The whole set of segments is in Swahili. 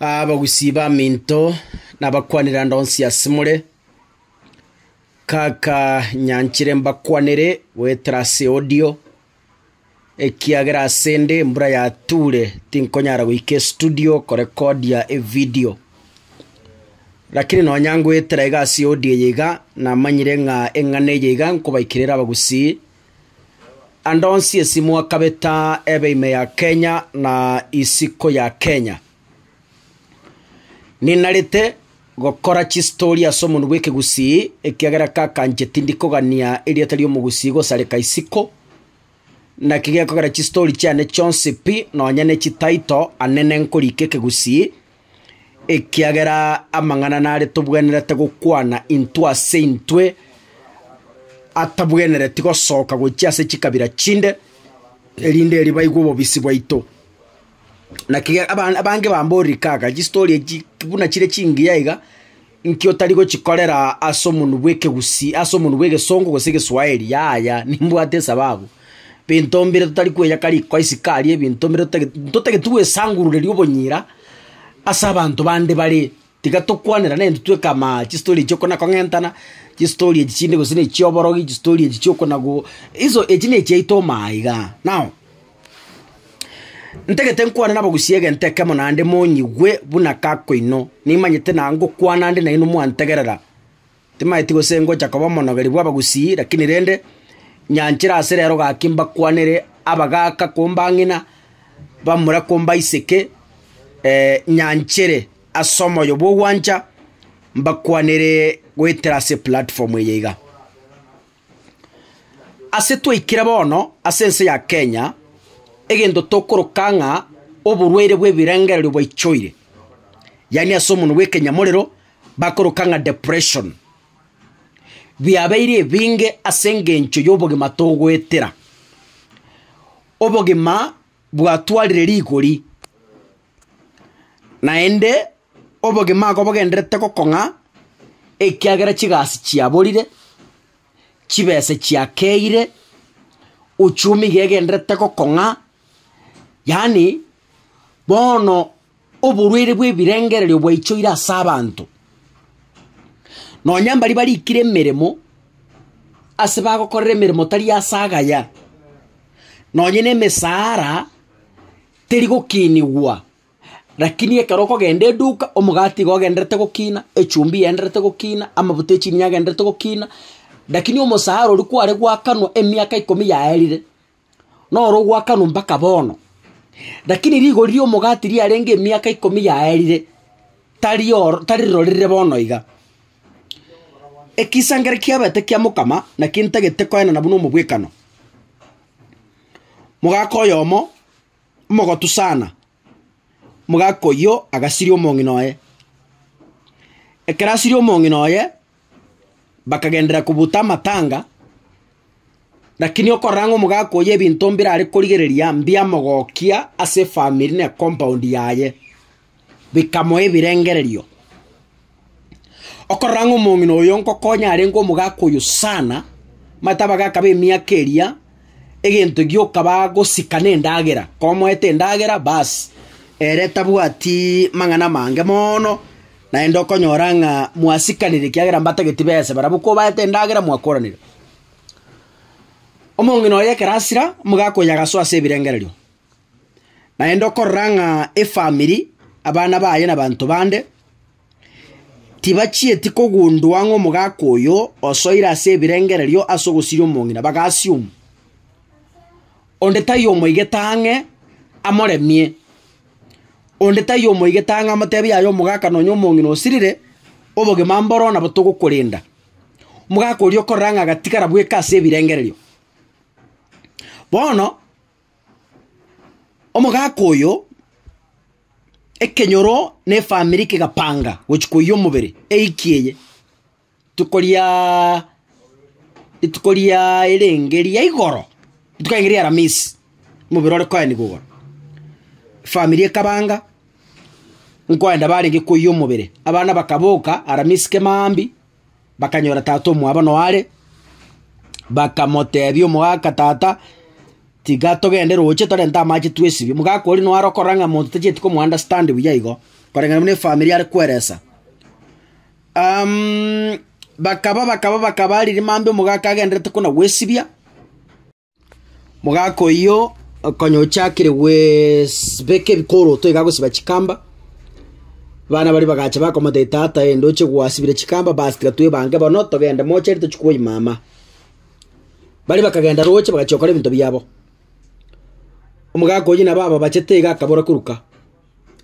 Abagusiba minto nabakwanira ndonsi ya simule kaka nyanchire mbakwanire wetrase audio ekiagera asende mbura ya ture tinkonyara wike studio korekodia video lakini no nyangu etra igasi audio yiga na manyire nga engane yiga nkubaikirira abagusi andonsi esimu akabeta ebeime ya Kenya na isiko ya Kenya ninarite gokora chi story asomo nweke gusi ekiagera kaka njetindikogania eri atari omugusi gosareka isiko na kigia kogera chi story cyane chonse pi no nyane chi title anene nkorikeke gusi ekiagera amangana nare tubwenerete gukwana into aseintwe atabwenerete gosoka gocyase chikabira chinde erinde eri bayigubo bisibwaito na kiga abange bambori kaka ji story kibuna chire chingi yaiga nkyo tarigo chikorera asomuntu bweke gusi asomuntu bweke songo gosege Swahili yaya nimbwate sababu bintombire tutari kweya kari kwaisikari bintombire tutege tuwe sangurure ryobonyira asa abantu bande bari tigatokwanira nende twe kama chi story choko na kongentana chi story chinde gosine chioborogi chi story choko nago izo ejine cheito maiga now ntegete nkwana nabagusiege nteke monande monyigwe buna kakoino nimanyete nango kwana ande na ino mwantegerera timaiti gosengo jakoba monogeri bwabagusi lakini rende nyanchira aserero gakimba kwanere abagaka kombangina bamura komba iseke nyanchere asomo yobo wancha mbakwanere gweterase platform yega asetwe ikirabono asense ya Kenya egendo tokorokanga oburwere bwebirengerero bwaichoire yani asomuntu wekenya morero bakorokanga depression biabeire binge asengencho yobogema togwetera obogema bwatwarire rigori naende obogema gobogenderete gokonga ekiagera chigasi chiaborire chibese chiakeire uchumi gegenderete gokonga yani bono oburwire bwebirengerero bwaichoira sabantu no nyambari bari ikire meremo aseba gokorera meremo tari asagaya no nyene mesara terigo kiniwa lakini ekaroko gende duka omugati gogenderete gokina echumbi yenderete gokina amabuto chini yagenderete gokina lakini omosara uri kware gwakanwa emiaka 10 yaerire no ro gwakanwa mpaka bono lakini rigo rio mugati ri arenge miaka 10 yaerire tari rorire bono iga ekisangere kiabete kia mukama na kintagete koena na buno mubwekano mugakoyomo mogotu sana mugakoyo agasirio monginoye ekrasirio monginoye bakagendera kubuta matanga lakini okorango mugakoye ebinto mbira ari kurigereria mbia mogokia ase family ne compound yaye bikamo ebirengererio okorango mongino yonko konya arengo mugakoyo sana matabaga kabe miakeria egento gyoka bago sikane ndagera komo ete ndagera bas ereta bwati mangana mange mono na endo konyoranga mwasikanire kiagera mbatageti bese barabuko baete ndagera mwakoranire omongino yekerasira mugakoya gaso ase birengererio na endo koranga family abana baye na bantu bande tibachie tikogundwa ngo mugakoyo osoira ase birengererio asogosirio mongina bagasium onde tayo moigetange amoremie onde tayo moigetange amatebi ayo mugaka no nyomongino osirire oboge mamboro na botogo kurinda mugakorio koranga gatikara bweka ase birengererio bono omugakoyo ekenyoro ne family kigapanga gochikoyo mubere eikieye tukoria erengeria igoro tukaingeria ramisi mubere ore kwa ni gogoro family ekabanga nkwenda bari ngikoyo mubere abana bakaboka aramisi kemambi bakanyora tato mwabano wale bakamotebyo mwaka tata tigato gende roche tore nta machi twesibi mugakori no arokoranga muntu tejeti ko mu understand biyaigo korengana mune family ari kweresa bakaba riri mambe mugaka agenderete kuna gwesibia mugako iyo konyochakire beke bikoro to igagosiba chikamba bana bari bagacha bakomate tata endoche gwasibire chikamba basitira tuye bange bono togenda mocheri tuchukoi mama bari bakagenda roche bagachokora ibintu byabo umugako yina baba bachetega akabora kuruka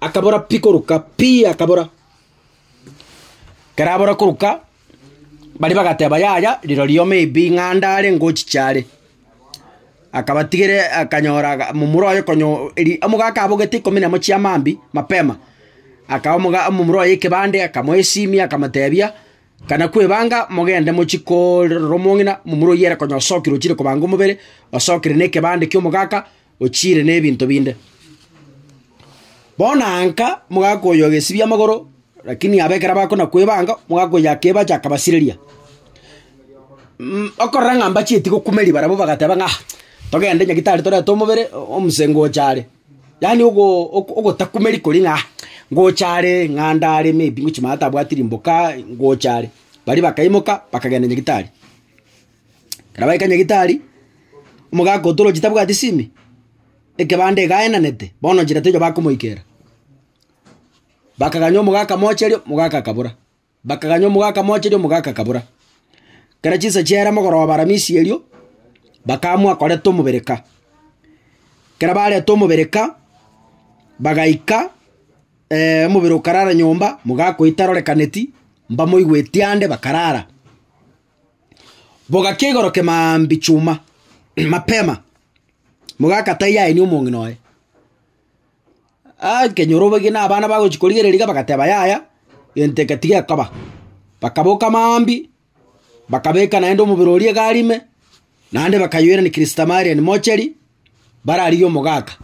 akabora pikoruka pi akabora karabora kuruka bari bagateba yaya riro liyo maybe ngandare ngochi cyare akabatigere akanyora mu muroyo konyo amugaka abogete komina mo chiamambi mapema akamuga mu muroyo kebande akamwesimi akamatebia kana kwebanga mugende mu chiko romongina mu muroyo yera konyo sokiro chire kubanga umubere osokire ne kebande kyo mugaka ochire ne bintu binde bona anka mugako yogesibia magoro lakini abekera bako na kwebanga mugako yakeba chakabasiriria okoranga mbachi etiko kumeli barabo bagateba nga togende nyagitari tora tomubere omusengo cyare yani ugo takumeli kolinga ngo cyare ngandare maybe nguchimata bwatiri mboka ngo cyare bari bakaimoka bakagenda nyagitari karabaika nyagitari umugako toro kitabwa disimi ekebande gaena nete bono jiratejo bakomoikera bakaganyo mugaka mocherio mugaka kabura bakaganyo mugaka mocherio mugaka kabura karachisa chera mogoro baramisi elio bakamwa kore tomubereka karabale tomubereka bagaika mubiro karara nyomba mugako itarore kaneti mba moigwetiande bakarara boga kegoroke mambichuma mapema mugaka taya ni umonginoe kenyorobe gina abana bago chikorigereriga bagateba yaya yentekatiga kaba bakaboka mambi bakabeka naendo mubirori garime nande bakaywera ni Kristamari ni mocheri barariyo mugaka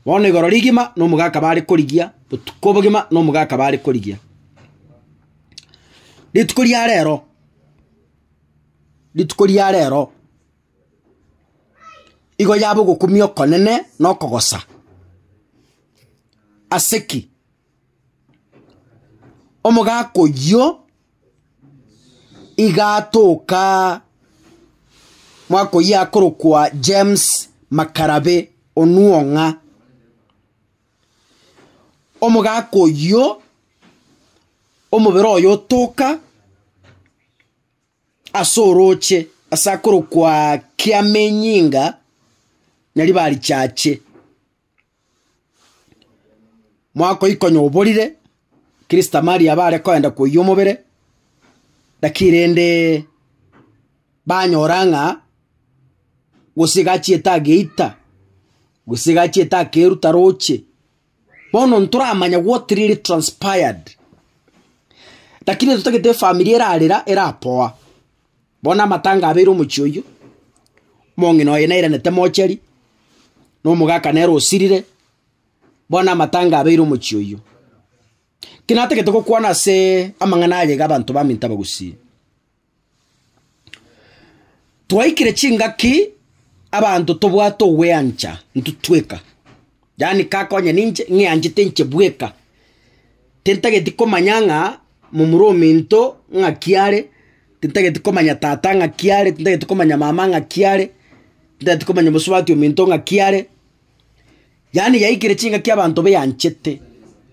wone gororigima no mugaka bari kurigia butukobogima no mugaka bari kurigia litukuria rero igo yabo gukumio konene no kogosa aseki omugako yo igatoka mwako yakoro kwa James Makarabe Onuonga omugako yo omubero yo toka asoroche asakoro kwa Kiamenyinga nali bali chache mwako ikonyo oborire Kristamari abare kwenda kuyumubere dakirende banyoranga gusigachi etageita gusigachi etakeruta roche bono nturamanya what really transpired dakire tutagete family era poa bona matanga aberu muchioyo mongino yenaira nete mocheri no mugaka nero osirire bona matanga aberu muchioyo kinate ketoko kwana se amangana ye gabantu baminta bagusi twaikire chingaki abantu tobwato weancha ntutweka yani kakonya ninje ngianje tenche bweka tentage tikomanyanga mumurominto ngakiare tentage tikomanya tata ngakiare tentage tikomanya mama ngakiare tentage tikomanya muswati ominto ngakiare yani yaikire chingaki abantu beyanchete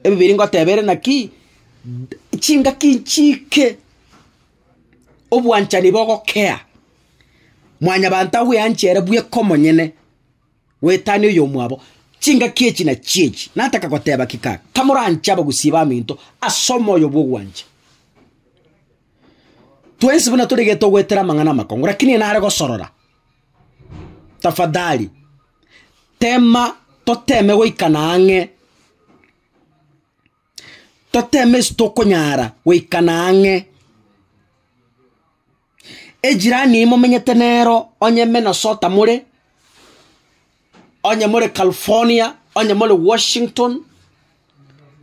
ebibiri ngo tebere naki chingaki chike obwanchani bogo care mwanya banta we anchere buye komonyene wetani yo mwabo chinga kiechi na chiechi nataka koteba kika kamurancha bagusiba minto asomo yo bwanje twensi buna tuligeto gwetera mangana makongo lakini nare gosorora tafadhali tema toteme weikanange toteme stokonyara weikanange ejirani mo menyete nero onye Minnesota mure onye mure California onye mure Washington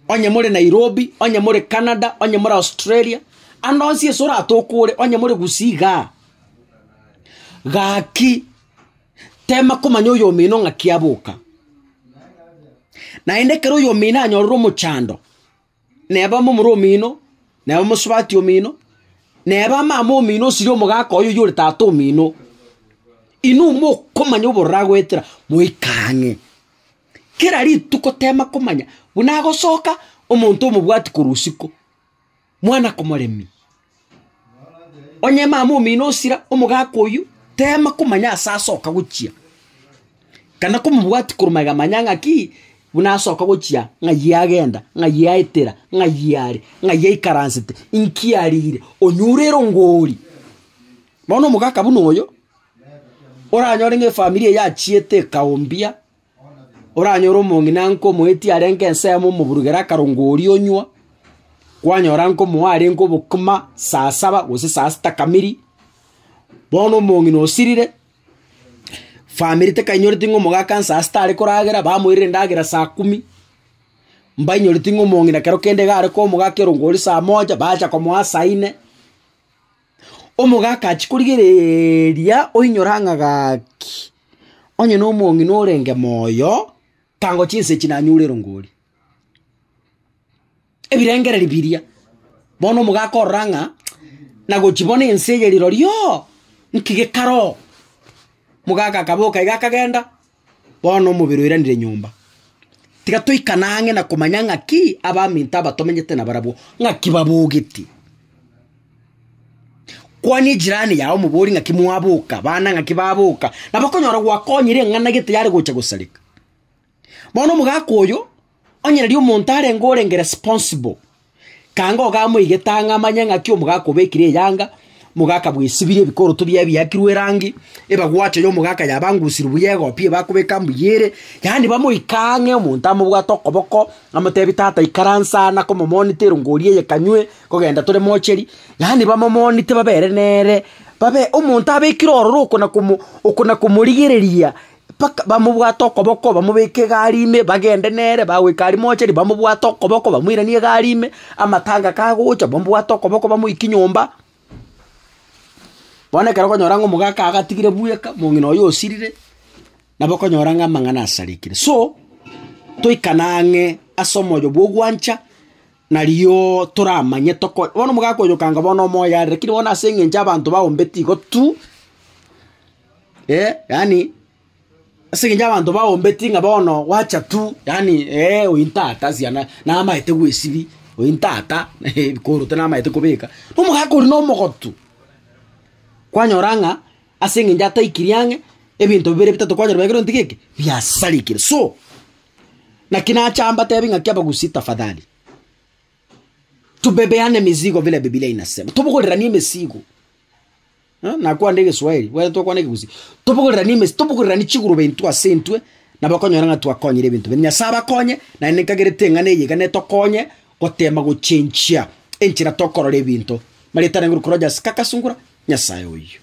onye mure Nairobi onye mure Canada onye mure Australia anonsi esora atokure onye mure gusiga gaki tema komanyo yo mino ngakiabuka na ende kero yo mina anyorro muchando neba mo muromino neba musubati omino neba mama omino sirio mugaka oyo yori tato omino inu mo komanya oboragwetera moikange kera rituko tema komanya bunago soka omonto omubwati kurusiko mwana komoremi onye mama omino sira omugaka oyo tema komanya asasoka guchia kana kumubwati kurumaga manyanga ki bunasoka guchia ngayi agenda ngayi aitera ngayi ari ngayi ikaransite inkiarire onyurero ngori bono mugaka buno oyo oranyore nge familia ya chiete kaombia oranyore omongina nko mweti arenge nsemo muburugera karongori onywa kwanyora nko mwari nko bukuma saa 7 gose saa 6 kamiri bono mongina osirire family te kanyori tingo mugaka saa 6 ari koragera bamwirire ndagera saa 10 mbanyori tingo mongina kero kende gare ko mugaka rongori saa 1 bacha ko mwa saa 4 omugaka achikurigereria oinyoranga gaki onye no mongina orenge moyo tango chinse chinanyure rongori ebirengera libiria bono mugaka oranga na gochibone enseye lirorio nkige karo mugaka kaboka igakagenda bono mubiro iranire nyumba tiga toikanange na kumanyanga ki abaminta batomenyete na barabo ngakibabugiti kwani jirani yao mubori ngakimwabuka bana ngakibabuka nabakonyora gwakonyire ngana gite yari gocha gusarika bono mugaka oyo onyera rio montare ngorenge responsible kango gamo igetanga manyanga kyo mugaka obekire yanga mugaka bwisibire bikoro tubye byakirwe rangi eba gwacha yo mugaka yabangusira buyego pie bakubeka mbuyere yani bamuikange omuntu amubwato koboko amutebi tata ikaransa na ko monitor ngoriye kanywe kogenda tore mocheri yani bamomonitor babere nere babe omuntu abekiroro ukona kumurigereria paka bamubwato koboko bamubeke garime bagende nere bawe kari mocheri bamubwato koboko bamwiranie garime amatanga kagocha bamubwato koboko bamuikinyomba bone kero konyoranga mugaka agatigire buyeka mongino oyo osirire nabo konyoranga mangana asarikire so toikanange asomoyo bwogwancha nariyo turamanye toko bono mugaka oyo kanga bono moya rekire bona asenge nja abantu baombeti go tu yani asenge nja abantu baombeti nga bono wacha tu yani ointata ziana na maite gwesibi ointata bikoro tena maite kubeka no mugaka uri no mogotu kwanyoranga asenge njata ikiriange ebintu bibere bitatu kwanyora bagero ntigeke byasarikire so nakina chamba tebinga kyaba gusita fadhali tubebeane mizigo vile Biblia inasema tubukoreranie mizigo na kwa ndege Swahili wewe to kwa ndege gusi tubukoreranie chigurube intu asentwe na bakonyoranga twakonyire bintu benya saba konye na nekagere ngane yigane tokonye gotema guchenchia enchira tokorore bintu maritana nguru kroja skakasungura nyasaye oyo